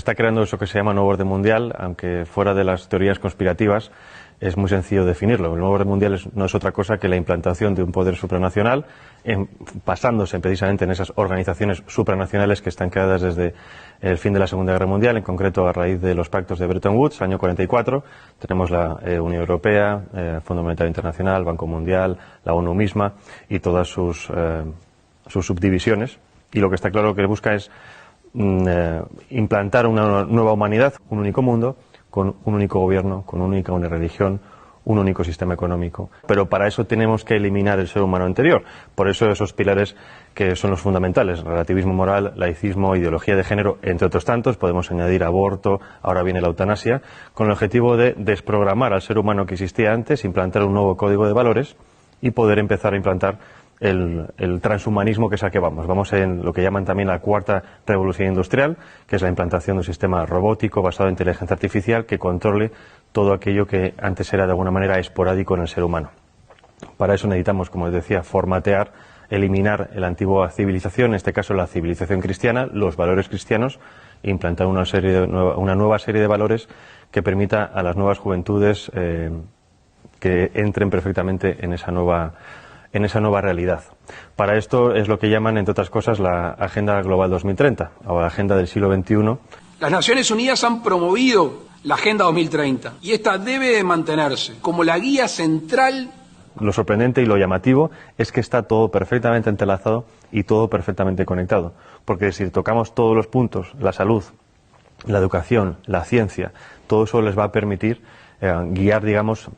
está creando eso que se llama nuevo orden mundial, aunque fuera de las teorías conspirativas es muy sencillo definirlo. El nuevo orden mundial no es otra cosa que la implantación de un poder supranacional, basándose precisamente en esas organizaciones supranacionales que están creadas desde el fin de la Segunda Guerra Mundial, en concreto a raíz de los pactos de Bretton Woods, año 44. Tenemos la Unión Europea, el Fondo Monetario Internacional, Banco Mundial, la ONU misma y todas sus subdivisiones. Y lo que está claro que busca es implantar una nueva humanidad, un único mundo, con un único gobierno, con una única religión, un único sistema económico. Pero para eso tenemos que eliminar el ser humano anterior. Por eso esos pilares que son los fundamentales: relativismo moral, laicismo, ideología de género, entre otros tantos. Podemos añadir aborto, ahora viene la eutanasia, con el objetivo de desprogramar al ser humano que existía antes, implantar un nuevo código de valores y poder empezar a implantar el transhumanismo, que es al que vamos. Vamos en lo que llaman también la cuarta revolución industrial, que es la implantación de un sistema robótico basado en inteligencia artificial que controle todo aquello que antes era de alguna manera esporádico en el ser humano. Para eso necesitamos, como les decía, formatear, eliminar la antigua civilización, en este caso la civilización cristiana, los valores cristianos, e implantar una nueva serie de valores que permita a las nuevas juventudes que entren perfectamente en esa nueva realidad. Para esto es lo que llaman, entre otras cosas, la Agenda Global 2030, o la Agenda del siglo XXI. Las Naciones Unidas han promovido la Agenda 2030 y esta debe de mantenerse como la guía central. Lo sorprendente y lo llamativo es que está todo perfectamente entrelazado y todo perfectamente conectado, porque si tocamos todos los puntos, la salud, la educación, la ciencia, todo eso les va a permitir guiar, digamos,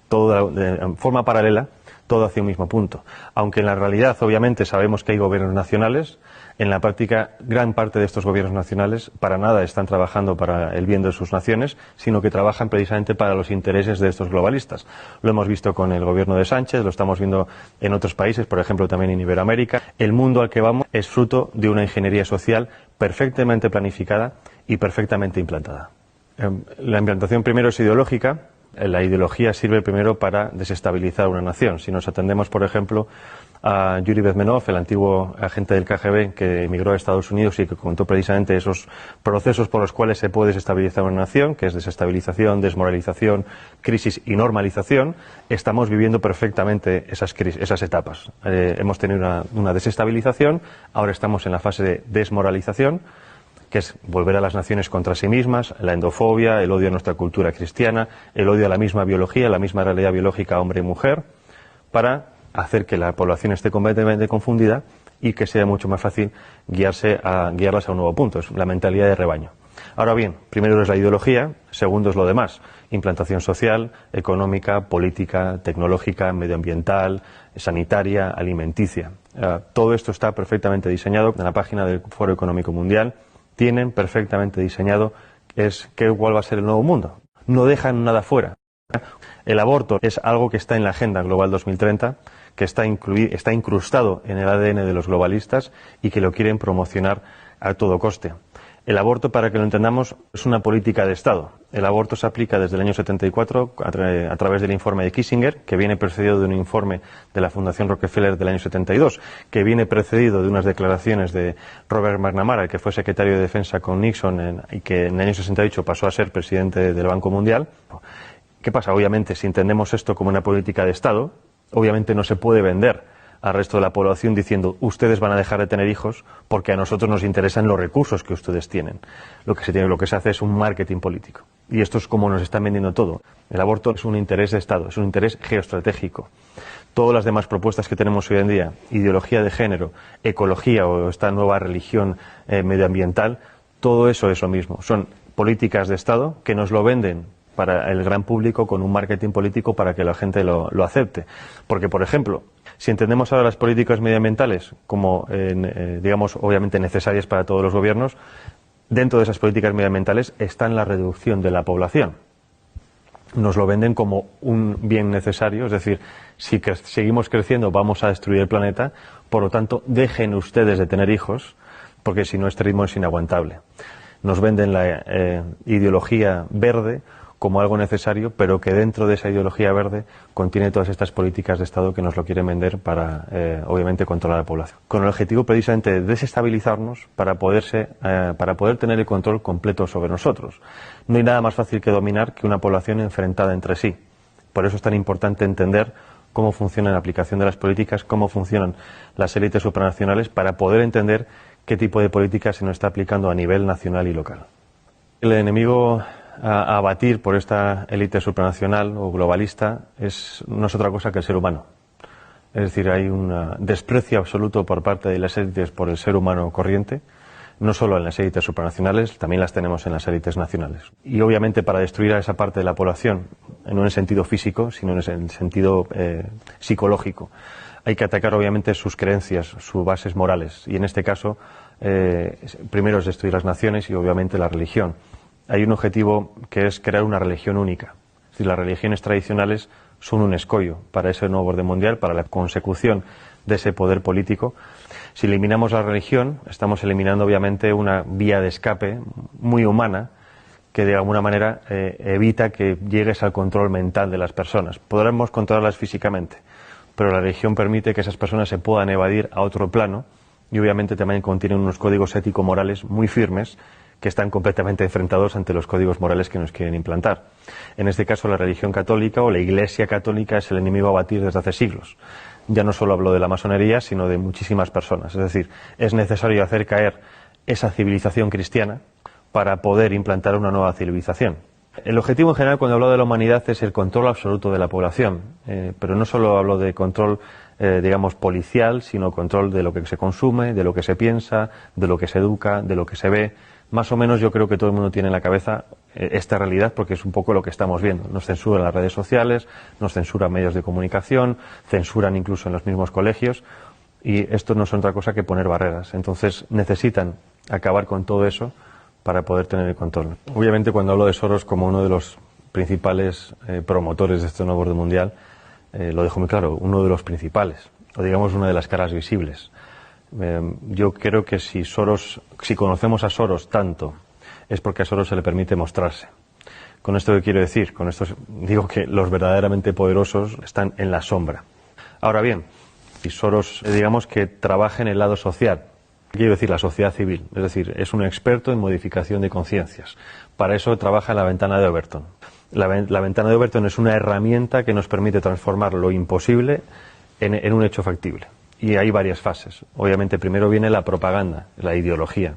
todo de forma paralela, todo hacia un mismo punto. Aunque en la realidad, obviamente, sabemos que hay gobiernos nacionales, en la práctica, gran parte de estos gobiernos nacionales para nada están trabajando para el bien de sus naciones, sino que trabajan precisamente para los intereses de estos globalistas. Lo hemos visto con el gobierno de Sánchez, lo estamos viendo en otros países, por ejemplo, también en Iberoamérica. El mundo al que vamos es fruto de una ingeniería social perfectamente planificada y perfectamente implantada. La implantación primero es ideológica. La ideología sirve primero para desestabilizar una nación. Si nos atendemos, por ejemplo, a Yuri Bezmenov, el antiguo agente del KGB que emigró a Estados Unidos y que contó precisamente esos procesos por los cuales se puede desestabilizar una nación, que es desestabilización, desmoralización, crisis y normalización, estamos viviendo perfectamente esas etapas. Hemos tenido una desestabilización, ahora estamos en la fase de desmoralización, que es volver a las naciones contra sí mismas, la endofobia, el odio a nuestra cultura cristiana, el odio a la misma biología, la misma realidad biológica hombre y mujer, para hacer que la población esté completamente confundida y que sea mucho más fácil guiarlas a un nuevo punto. Es la mentalidad de rebaño. Ahora bien, primero es la ideología, segundo es lo demás: implantación social, económica, política, tecnológica, medioambiental, sanitaria, alimenticia. Todo esto está perfectamente diseñado en la página del Foro Económico Mundial. Tienen perfectamente diseñado cuál va a ser el nuevo mundo. No dejan nada fuera. El aborto es algo que está en la Agenda Global 2030, que está incrustado en el ADN de los globalistas y que lo quieren promocionar a todo coste. El aborto, para que lo entendamos, es una política de Estado. El aborto se aplica desde el año 74 a través del informe de Kissinger, que viene precedido de un informe de la Fundación Rockefeller del año 72, que viene precedido de unas declaraciones de Robert McNamara, que fue secretario de Defensa con Nixon y que en el año 68 pasó a ser presidente del Banco Mundial. ¿Qué pasa? Obviamente, si entendemos esto como una política de Estado, obviamente no se puede vender al resto de la población diciendo: ustedes van a dejar de tener hijos porque a nosotros nos interesan los recursos que ustedes tienen. Lo que se hace es un marketing político. Y esto es como nos están vendiendo todo. El aborto es un interés de Estado, es un interés geoestratégico. Todas las demás propuestas que tenemos hoy en día, ideología de género, ecología o esta nueva religión medioambiental, todo eso es lo mismo. Son políticas de Estado que nos lo venden para el gran público con un marketing político para que la gente lo acepte. Porque, por ejemplo, si entendemos ahora las políticas medioambientales como, digamos, obviamente necesarias para todos los gobiernos, dentro de esas políticas medioambientales está la reducción de la población. Nos lo venden como un bien necesario, es decir, si seguimos creciendo vamos a destruir el planeta, por lo tanto, dejen ustedes de tener hijos, porque si no este ritmo es inaguantable. Nos venden la ideología verde como algo necesario, pero que dentro de esa ideología verde contiene todas estas políticas de Estado que nos lo quieren vender para, obviamente, controlar a la población. Con el objetivo precisamente de desestabilizarnos para poder tener el control completo sobre nosotros. No hay nada más fácil que dominar que una población enfrentada entre sí. Por eso es tan importante entender cómo funciona la aplicación de las políticas, cómo funcionan las élites supranacionales, para poder entender qué tipo de política se nos está aplicando a nivel nacional y local. El enemigo a abatir por esta élite supranacional o globalista no es otra cosa que el ser humano. Es decir, hay un desprecio absoluto por parte de las élites por el ser humano corriente, no solo en las élites supranacionales, también las tenemos en las élites nacionales. Y obviamente para destruir a esa parte de la población, no en el sentido físico, sino en el sentido psicológico, hay que atacar obviamente sus creencias, sus bases morales. Y en este caso, primero es destruir las naciones y obviamente la religión. Hay un objetivo que es crear una religión única. Es decir, las religiones tradicionales son un escollo para ese nuevo orden mundial, para la consecución de ese poder político. Si eliminamos la religión, estamos eliminando obviamente una vía de escape muy humana que de alguna manera evita que llegues al control mental de las personas. Podremos controlarlas físicamente, pero la religión permite que esas personas se puedan evadir a otro plano y obviamente también contienen unos códigos ético-morales muy firmes que están completamente enfrentados ante los códigos morales que nos quieren implantar. En este caso, la religión católica o la Iglesia católica es el enemigo a batir desde hace siglos. Ya no solo hablo de la masonería, sino de muchísimas personas. Es decir, es necesario hacer caer esa civilización cristiana para poder implantar una nueva civilización. El objetivo en general cuando hablo de la humanidad es el control absoluto de la población, pero no solo hablo de control, digamos, policial, sino control de lo que se consume, de lo que se piensa, de lo que se educa, de lo que se ve. Más o menos yo creo que todo el mundo tiene en la cabeza esta realidad porque es un poco lo que estamos viendo. Nos censuran las redes sociales, nos censuran medios de comunicación, censuran incluso en los mismos colegios y esto no es otra cosa que poner barreras. Entonces necesitan acabar con todo eso para poder tener el control. Obviamente cuando hablo de Soros como uno de los principales promotores de este nuevo orden mundial, lo dejo muy claro, uno de los principales, o digamos una de las caras visibles. Yo creo que si conocemos a Soros tanto, es porque a Soros se le permite mostrarse. ¿Con esto qué quiero decir? Con esto digo que los verdaderamente poderosos están en la sombra. Ahora bien, si Soros, digamos que trabaja en el lado social, quiero decir la sociedad civil, es decir, es un experto en modificación de conciencias. Para eso trabaja en la ventana de Overton. La ventana de Overton es una herramienta que nos permite transformar lo imposible en un hecho factible. Y hay varias fases. Obviamente primero viene la propaganda, la ideología.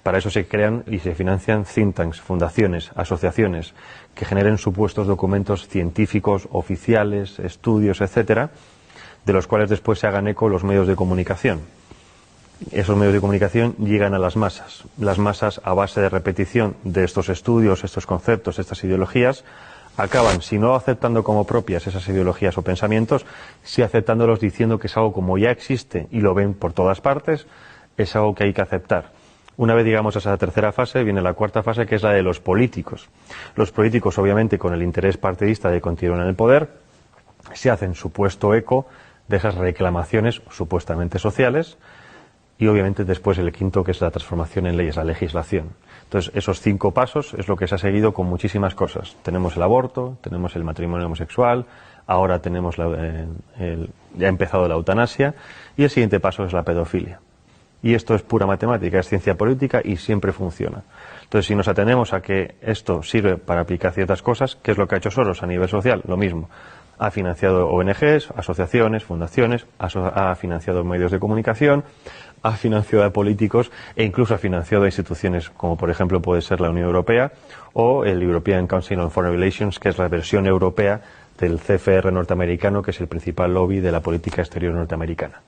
Para eso se crean y se financian think tanks, fundaciones, asociaciones que generen supuestos documentos científicos, oficiales, estudios, etcétera, de los cuales después se hagan eco los medios de comunicación. Esos medios de comunicación llegan a las masas. Las masas, a base de repetición de estos estudios, estos conceptos, estas ideologías, acaban, si no aceptando como propias esas ideologías o pensamientos, sí aceptándolos diciendo que es algo como ya existe y lo ven por todas partes, es algo que hay que aceptar. Una vez llegamos a esa tercera fase, viene la cuarta fase, que es la de los políticos. Los políticos, obviamente, con el interés partidista de continuar en el poder, se hacen supuesto eco de esas reclamaciones supuestamente sociales y, obviamente, después el quinto, que es la transformación en leyes, la legislación. Entonces, esos 5 pasos es lo que se ha seguido con muchísimas cosas. Tenemos el aborto, tenemos el matrimonio homosexual, ahora tenemos ya ha empezado la eutanasia y el siguiente paso es la pedofilia. Y esto es pura matemática, es ciencia política y siempre funciona. Entonces, si nos atenemos a que esto sirve para aplicar ciertas cosas, ¿qué es lo que ha hecho Soros a nivel social? Lo mismo. Ha financiado ONGs, asociaciones, fundaciones, ha financiado medios de comunicación, ha financiado a políticos e incluso ha financiado a instituciones como por ejemplo puede ser la Unión Europea o el European Council on Foreign Relations, que es la versión europea del CFR norteamericano, que es el principal lobby de la política exterior norteamericana,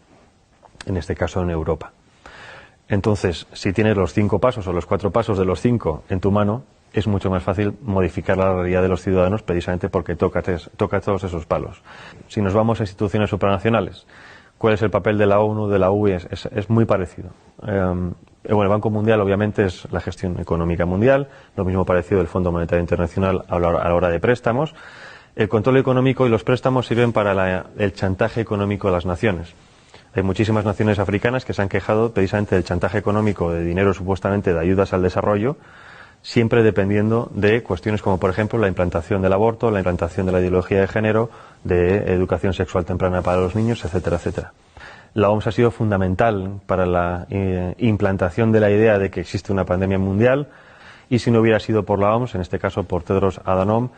en este caso en Europa. Entonces, si tienes los 5 pasos o los 4 pasos de los 5 en tu mano, es mucho más fácil modificar la realidad de los ciudadanos precisamente porque toca todos esos palos. Si nos vamos a instituciones supranacionales, ¿cuál es el papel de la ONU, de la UE? Es muy parecido. Bueno, el Banco Mundial obviamente es la gestión económica mundial, lo mismo parecido del Fondo Monetario Internacional a la hora de préstamos. El control económico y los préstamos sirven para el chantaje económico de las naciones. Hay muchísimas naciones africanas que se han quejado precisamente del chantaje económico de dinero supuestamente de ayudas al desarrollo, siempre dependiendo de cuestiones como, por ejemplo, la implantación del aborto, la implantación de la ideología de género, de educación sexual temprana para los niños, etcétera, etcétera. La OMS ha sido fundamental para la implantación de la idea de que existe una pandemia mundial, y si no hubiera sido por la OMS, en este caso por Tedros Adhanom,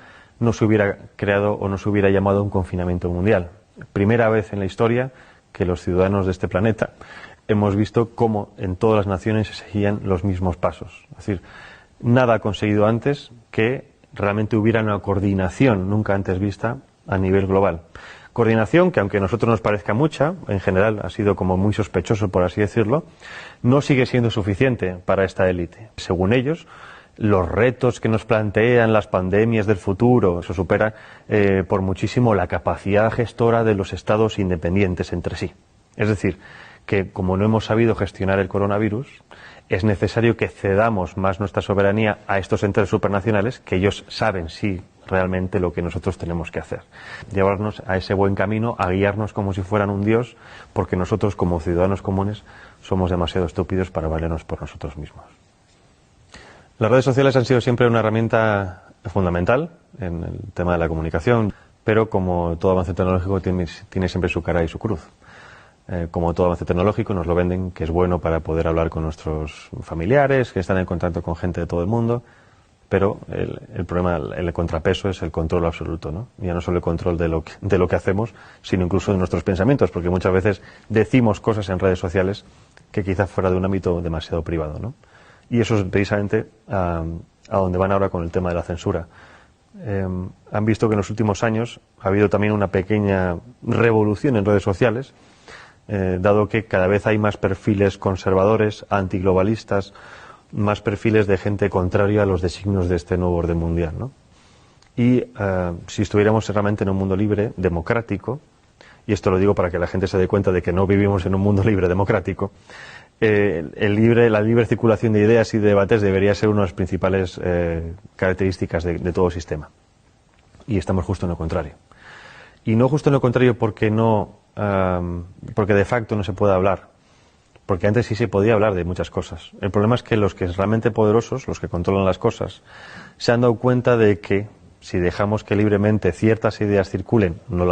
no se hubiera creado o no se hubiera llamado un confinamiento mundial. Primera vez en la historia que los ciudadanos de este planeta hemos visto cómo en todas las naciones se seguían los mismos pasos. Es decir, nada ha conseguido antes que realmente hubiera una coordinación nunca antes vista a nivel global. Coordinación que, aunque a nosotros nos parezca mucha, en general ha sido como muy sospechoso, por así decirlo, no sigue siendo suficiente para esta élite. Según ellos, los retos que nos plantean las pandemias del futuro, eso supera por muchísimo la capacidad gestora de los estados independientes entre sí. Es decir, que como no hemos sabido gestionar el coronavirus, es necesario que cedamos más nuestra soberanía a estos entes supranacionales, que ellos saben sí realmente lo que nosotros tenemos que hacer. Llevarnos a ese buen camino, a guiarnos como si fueran un dios, porque nosotros como ciudadanos comunes somos demasiado estúpidos para valernos por nosotros mismos. Las redes sociales han sido siempre una herramienta fundamental en el tema de la comunicación, pero como todo avance tecnológico tiene siempre su cara y su cruz. Como todo avance tecnológico nos lo venden que es bueno para poder hablar con nuestros familiares, que están en contacto con gente de todo el mundo, pero el problema, el contrapeso es el control absoluto, ¿no? Ya no solo el control de lo que hacemos, sino incluso de nuestros pensamientos, porque muchas veces decimos cosas en redes sociales que quizás fuera de un ámbito demasiado privado, ¿no? Y eso es precisamente a donde van ahora con el tema de la censura. Han visto que en los últimos años ha habido también una pequeña revolución en redes sociales, dado que cada vez hay más perfiles conservadores, antiglobalistas, más perfiles de gente contraria a los designios de este nuevo orden mundial, ¿no? Y si estuviéramos realmente en un mundo libre, democrático, y esto lo digo para que la gente se dé cuenta de que no vivimos en un mundo libre democrático, la libre circulación de ideas y de debates debería ser una de las principales características de todo sistema. Y estamos justo en lo contrario. Y no justo en lo contrario porque de facto no se puede hablar. Porque antes sí se podía hablar de muchas cosas. El problema es que los que son realmente poderosos, los que controlan las cosas, se han dado cuenta de que si dejamos que libremente ciertas ideas circulen, no las